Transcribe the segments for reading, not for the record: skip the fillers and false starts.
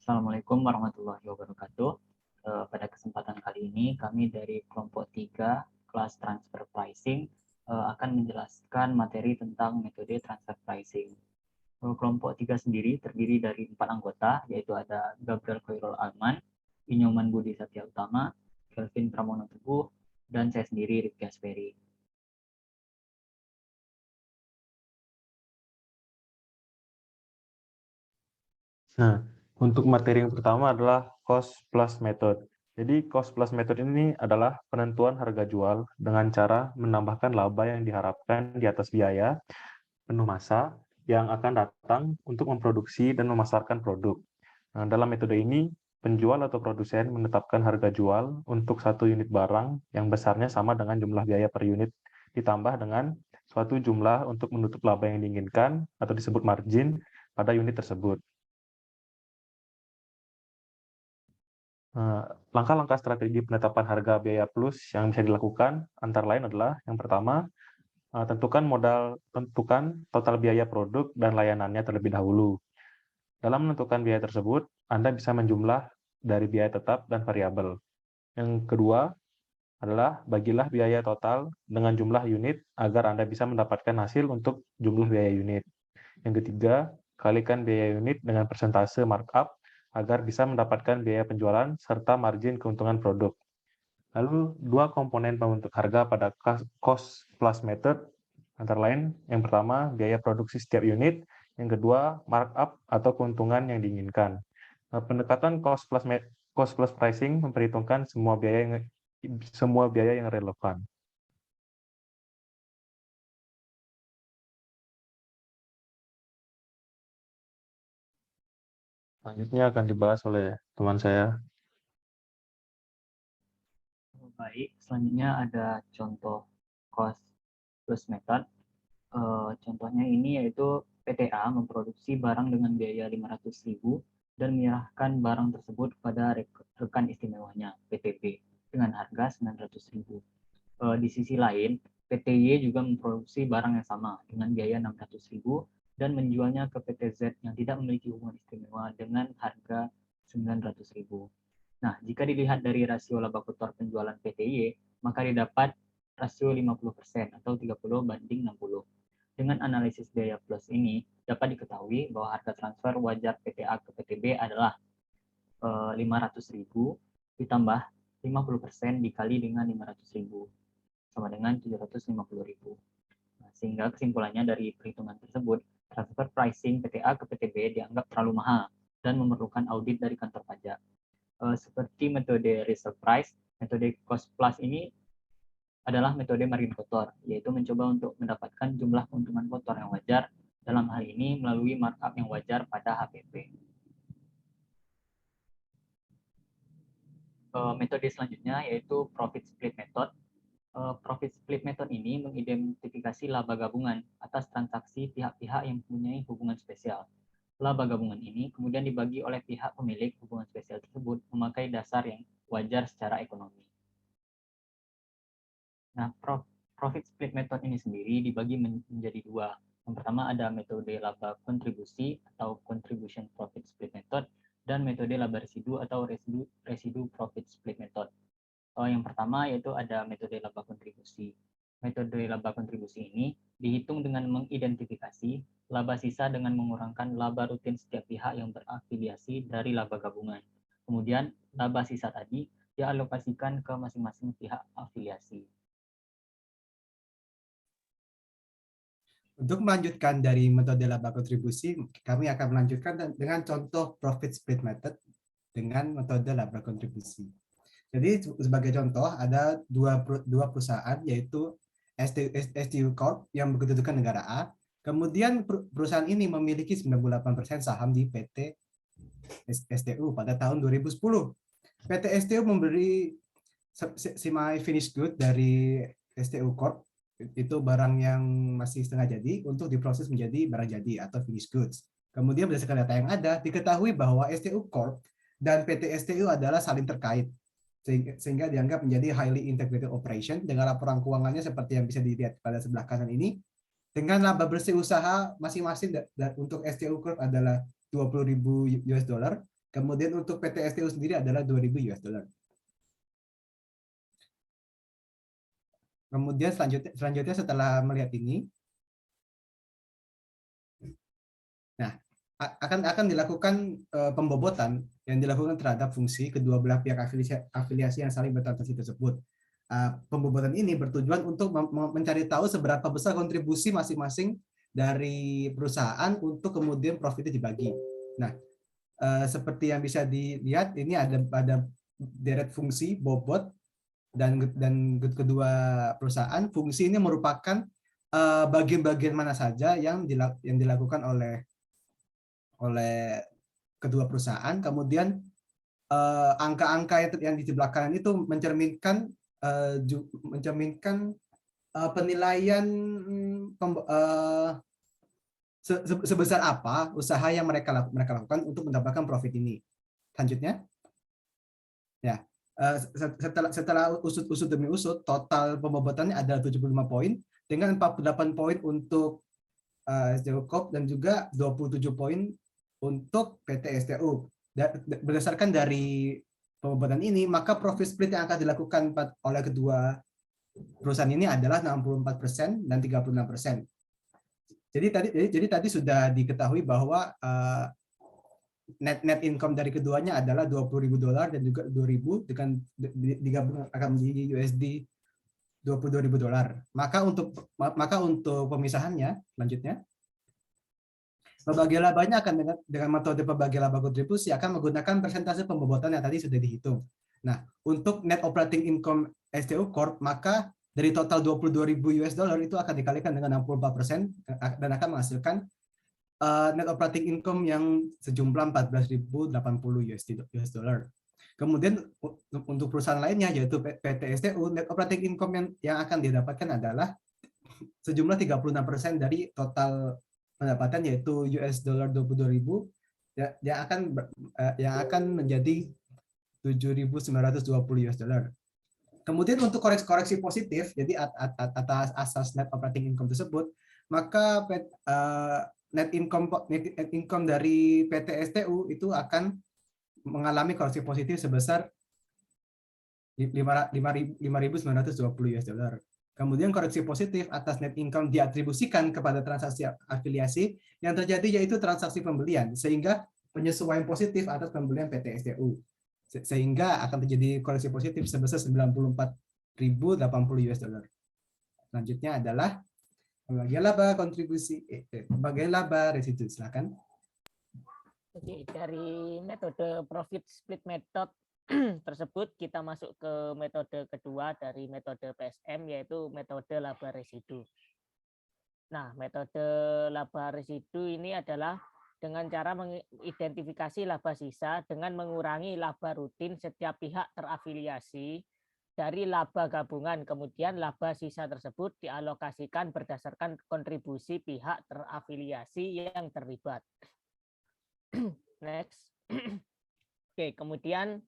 Assalamualaikum warahmatullahi wabarakatuh. Pada kesempatan kali ini kami dari kelompok 3 kelas transfer pricing akan menjelaskan materi tentang metode transfer pricing. Kelompok 3 sendiri terdiri dari 4 anggota, yaitu ada Gabriel Khairul Alman, Inyoman Budi Satya Utama, Kelvin Pramono Teguh, dan saya sendiri Rifki Asperi. Nah, untuk materi yang pertama adalah cost plus method. Jadi cost plus method ini adalah penentuan harga jual dengan cara menambahkan laba yang diharapkan di atas biaya penuh masa yang akan datang untuk memproduksi dan memasarkan produk. Nah, dalam metode ini, penjual atau produsen menetapkan harga jual untuk satu unit barang yang besarnya sama dengan jumlah biaya per unit ditambah dengan suatu jumlah untuk menutup laba yang diinginkan atau disebut margin pada unit tersebut. Langkah-langkah strategi penetapan harga biaya plus yang bisa dilakukan antara lain adalah yang pertama, tentukan total biaya produk dan layanannya terlebih dahulu. Dalam menentukan biaya tersebut, Anda bisa menjumlah dari biaya tetap dan variabel. Yang kedua adalah bagilah biaya total dengan jumlah unit agar Anda bisa mendapatkan hasil untuk jumlah biaya unit. Yang ketiga, kalikan biaya unit dengan persentase markup agar bisa mendapatkan biaya penjualan serta margin keuntungan produk. Lalu, dua komponen pembentuk harga pada cost plus method antara lain yang pertama biaya produksi setiap unit, yang kedua markup atau keuntungan yang diinginkan. Pendekatan cost plus pricing memperhitungkan semua biaya yang relevan. Selanjutnya akan dibahas oleh teman saya. Baik, selanjutnya ada contoh cost plus method. Contohnya ini yaitu PTA memproduksi barang dengan biaya 500.000 dan menyerahkan barang tersebut kepada rekan istimewanya PTB dengan harga 900.000. Di sisi lain, PTY juga memproduksi barang yang sama dengan biaya 600.000 dan menjualnya ke PT Z yang tidak memiliki hubungan istimewa dengan harga 900.000. Nah, jika dilihat dari rasio laba kotor penjualan PTY, maka didapat rasio 50% atau 30 banding 60. Dengan analisis biaya plus ini, dapat diketahui bahwa harga transfer wajar PTA ke PTB adalah 500.000 ditambah 50% dikali dengan 500.000 sama dengan 750.000. Nah, sehingga kesimpulannya dari perhitungan tersebut, transfer pricing PTA ke PTB dianggap terlalu mahal dan memerlukan audit dari kantor pajak. Seperti metode reserve price, metode cost plus ini adalah metode margin kotor, yaitu mencoba untuk mendapatkan jumlah keuntungan kotor yang wajar, dalam hal ini melalui markup yang wajar pada HPP. Metode selanjutnya yaitu profit split method. Profit split method ini mengidentifikasi laba gabungan atas transaksi pihak-pihak yang mempunyai hubungan spesial. Laba gabungan ini kemudian dibagi oleh pihak pemilik hubungan spesial tersebut memakai dasar yang wajar secara ekonomi. Nah, profit split method ini sendiri dibagi menjadi dua. Yang pertama ada metode laba kontribusi atau contribution profit split method dan metode laba residu atau residu profit split method. Yang pertama yaitu ada metode laba kontribusi. Metode laba kontribusi ini dihitung dengan mengidentifikasi laba sisa dengan mengurangkan laba rutin setiap pihak yang berafiliasi dari laba gabungan. Kemudian laba sisa tadi dialokasikan ke masing-masing pihak afiliasi. Untuk melanjutkan dari metode laba kontribusi, kami akan melanjutkan dengan contoh profit split method dengan metode laba kontribusi. Jadi sebagai contoh ada dua perusahaan yaitu STU Corp yang berkedudukan negara A. Kemudian perusahaan ini memiliki 98% saham di PT STU pada tahun 2010. PT STU memberi semi finished good dari STU Corp itu barang yang masih setengah jadi untuk diproses menjadi barang jadi atau finished goods. Kemudian berdasarkan data yang ada, diketahui bahwa STU Corp dan PT STU adalah saling terkait, sehingga dianggap menjadi highly integrated operation dengan laporan keuangannya seperti yang bisa dilihat pada sebelah kanan ini. Dengan laba bersih usaha masing-masing untuk STU Corp adalah 20.000 US dollar, Kemudian untuk PT STU sendiri adalah 2.000 US dollar. Kemudian selanjutnya setelah melihat ini, nah akan dilakukan pembobotan yang dilakukan terhadap fungsi kedua belah pihak afiliasi yang saling bertransaksi tersebut. Pembobotan ini bertujuan untuk mencari tahu seberapa besar kontribusi masing-masing dari perusahaan untuk kemudian profitnya dibagi. Nah, seperti yang bisa dilihat ini ada deret fungsi bobot dan kedua perusahaan. Fungsi ini merupakan bagian-bagian mana saja yang dilakukan oleh kedua perusahaan. Kemudian angka-angka yang di belakang itu mencerminkan penilaian sebesar apa usaha yang mereka lakukan untuk mendapatkan profit ini. Selanjutnya, ya setelah usut demi usut, total pembobotannya ada 75 poin dengan 48 poin untuk STU Corp dan juga 27 poin untuk PT STU. Berdasarkan dari pembobotan ini, maka profit split yang akan dilakukan oleh kedua perusahaan ini adalah 64% dan 36%. Jadi tadi sudah diketahui bahwa net income dari keduanya adalah $20.000 dan juga 2.000 dengan digabung akan menjadi USD $22.000. Maka untuk pemisahannya selanjutnya, pembagian labanya akan dengan metode pembagian laba kontribusi akan menggunakan persentase pembobotan yang tadi sudah dihitung. Nah, untuk net operating income STU Corp, maka dari total $22.000 itu akan dikalikan dengan 64% dan akan menghasilkan net operating income yang sejumlah 14.080 US dollar. Kemudian untuk perusahaan lainnya yaitu PT STU, net operating income yang akan didapatkan adalah sejumlah 36% dari total pendapatan yaitu US dollar 22.000 yang akan menjadi 7.920 US dollar. Kemudian untuk koreksi positif, jadi atas asas net operating income tersebut, maka net income dari PT STU itu akan mengalami koreksi positif sebesar 5.920 US dollar. Kemudian koreksi positif atas net income diatribusikan kepada transaksi afiliasi yang terjadi yaitu transaksi pembelian, sehingga penyesuaian positif atas pembelian PT STU. Sehingga akan terjadi koreksi positif sebesar 94.080 US dollar. Selanjutnya adalah pembagian laba kontribusi, pembagian laba residu. Silakan. Oke, dari metode profit split method tersebut kita masuk ke metode kedua dari metode PSM, yaitu metode laba residu. Nah, metode laba residu ini adalah dengan cara mengidentifikasi laba sisa dengan mengurangi laba rutin setiap pihak terafiliasi dari laba gabungan. Kemudian laba sisa tersebut dialokasikan berdasarkan kontribusi pihak terafiliasi yang terlibat. Next. Oke, kemudian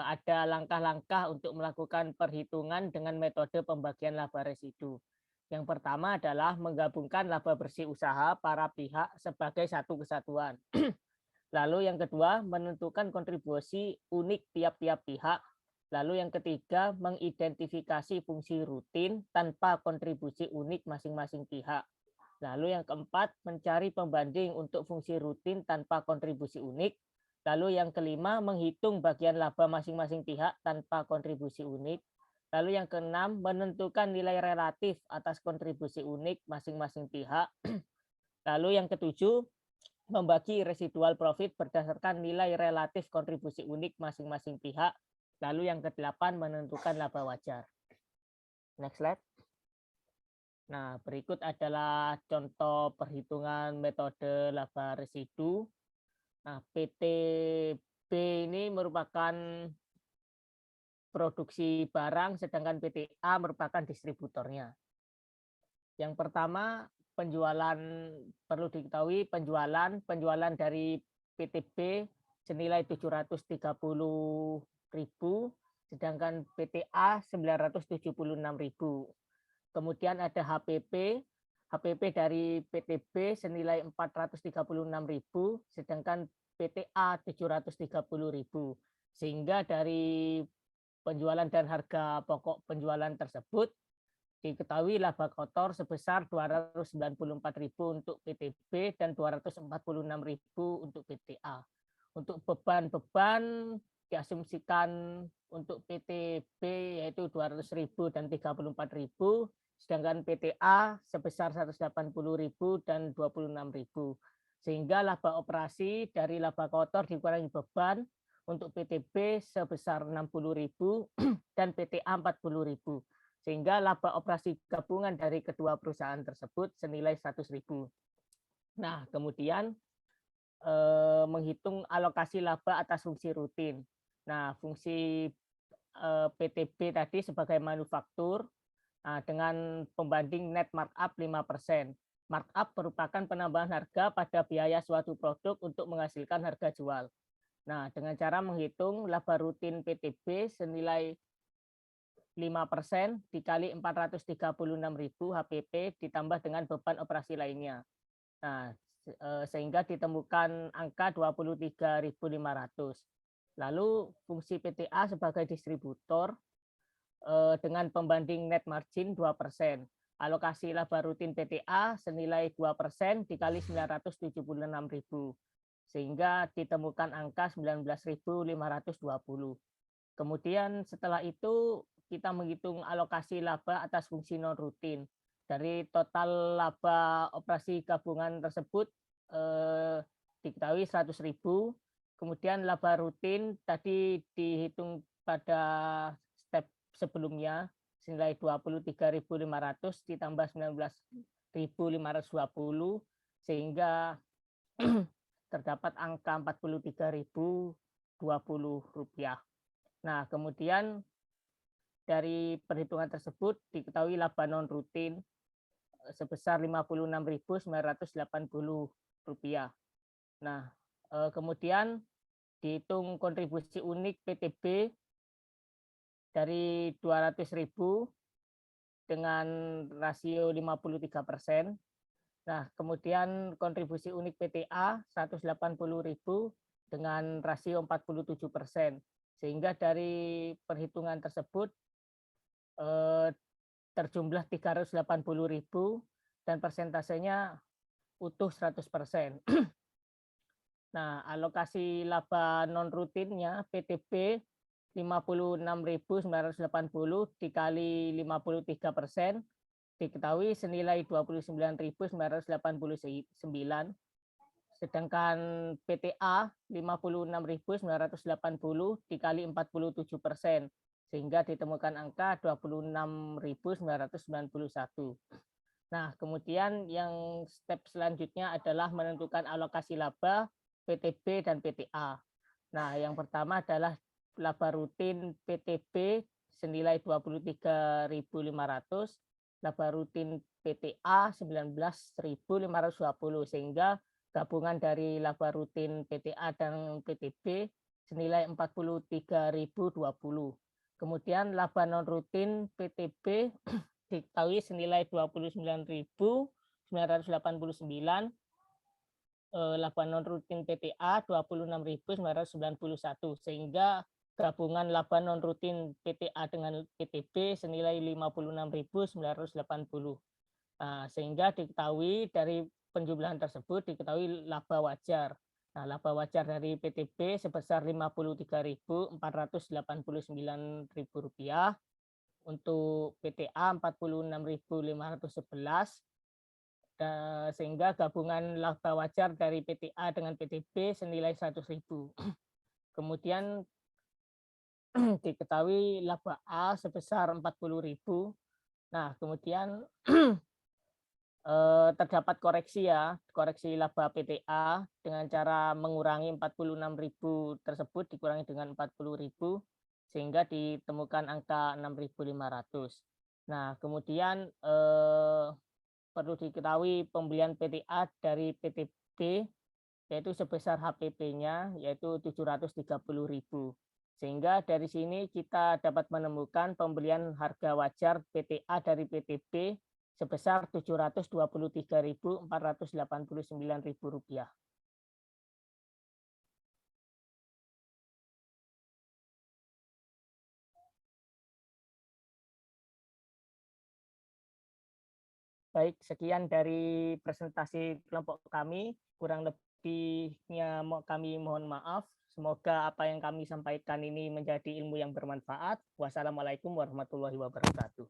ada langkah-langkah untuk melakukan perhitungan dengan metode pembagian laba residu. Yang pertama adalah menggabungkan laba bersih usaha para pihak sebagai satu kesatuan. Lalu yang kedua, menentukan kontribusi unik tiap-tiap pihak. Lalu yang ketiga, mengidentifikasi fungsi rutin tanpa kontribusi unik masing-masing pihak. Lalu yang keempat, mencari pembanding untuk fungsi rutin tanpa kontribusi unik. Lalu yang kelima, menghitung bagian laba masing-masing pihak tanpa kontribusi unik. Lalu yang keenam, menentukan nilai relatif atas kontribusi unik masing-masing pihak. Lalu yang ketujuh, membagi residual profit berdasarkan nilai relatif kontribusi unik masing-masing pihak. Lalu yang kedelapan, menentukan laba wajar. Next slide. Nah, berikut adalah contoh perhitungan metode laba residu. Nah, PTB ini merupakan produksi barang, sedangkan PTA merupakan distributornya. Yang pertama, penjualan, perlu diketahui penjualan dari PTB senilai 730.000, sedangkan PTA 976.000. Kemudian ada HPP HPP dari PTB senilai 436.000, sedangkan PTA 730.000. Sehingga dari penjualan dan harga pokok penjualan tersebut diketahui laba kotor sebesar 294.000 untuk PTB dan 246.000 untuk PTA. Untuk beban-beban diasumsikan untuk PTB yaitu 200.000 dan 34.000, sedangkan PTA sebesar 180.000 dan 26.000. Sehingga laba operasi dari laba kotor dikurangi beban untuk PTB sebesar 60.000 dan PTA 40.000. Sehingga laba operasi gabungan dari kedua perusahaan tersebut senilai 100.000. Nah, kemudian menghitung alokasi laba atas fungsi rutin. Nah, fungsi PTB tadi sebagai manufaktur dengan pembanding net markup 5%. Markup merupakan penambahan harga pada biaya suatu produk untuk menghasilkan harga jual. Nah, dengan cara menghitung laba rutin PTB senilai 5% dikali 436.000 HPP ditambah dengan beban operasi lainnya. Nah, sehingga ditemukan angka 23.500. Lalu fungsi PTA sebagai distributor dengan pembanding net margin 2%. Alokasi laba rutin PTA senilai 2% dikali 976.000. Sehingga ditemukan angka 19.520. Kemudian setelah itu kita menghitung alokasi laba atas fungsi non rutin. Dari total laba operasi gabungan tersebut diketahui 100.000. Kemudian laba rutin tadi dihitung pada step sebelumnya senilai 23.500 ditambah 19.520 sehingga terdapat angka 43.020 rupiah. Nah, kemudian dari perhitungan tersebut diketahui laba non rutin sebesar 56.980 rupiah. Nah, kemudian dihitung kontribusi unik PTB dari 200.000 dengan rasio 53%. Nah, kemudian kontribusi unik PTA 180.000 dengan rasio 47%. Sehingga dari perhitungan tersebut terjumlah 380.000 dan persentasenya utuh 100%. Nah, alokasi laba non rutinnya PTB 56.980 dikali 53% diketahui senilai 29.989. Sedangkan PTA 56.980 dikali 47%, sehingga ditemukan angka 26.991. Nah, kemudian yang step selanjutnya adalah menentukan alokasi laba PTB dan PTA. Nah, yang pertama adalah laba rutin PTB senilai 23.500, laba rutin PTA 19.520, sehingga gabungan dari laba rutin PTA dan PTB senilai 43.020. Kemudian laba non rutin PTB diketahui senilai 29.989, laba non rutin PTA 26.991, sehingga gabungan laba non rutin PTA dengan PTB senilai 56.980. Nah, sehingga diketahui dari penjumlahan tersebut diketahui laba wajar. Nah, laba wajar dari PTB sebesar Rp53.489, untuk PTA 46.511, sehingga gabungan laba wajar dari PTA dengan PTB senilai 100.000. Kemudian diketahui laba A sebesar 40.000. Nah, kemudian terdapat koreksi laba PTA dengan cara mengurangi 46.000 tersebut dikurangi dengan 40.000 sehingga ditemukan angka 6.500. Nah, kemudian perlu diketahui pembelian PTA dari PTB yaitu sebesar HPP-nya yaitu 730.000. Sehingga dari sini kita dapat menemukan pembelian harga wajar PTA dari PTB sebesar Rp723.489.000. Baik, sekian dari presentasi kelompok kami. Kurang lebihnya kami mohon maaf. Semoga apa yang kami sampaikan ini menjadi ilmu yang bermanfaat. Wassalamualaikum warahmatullahi wabarakatuh.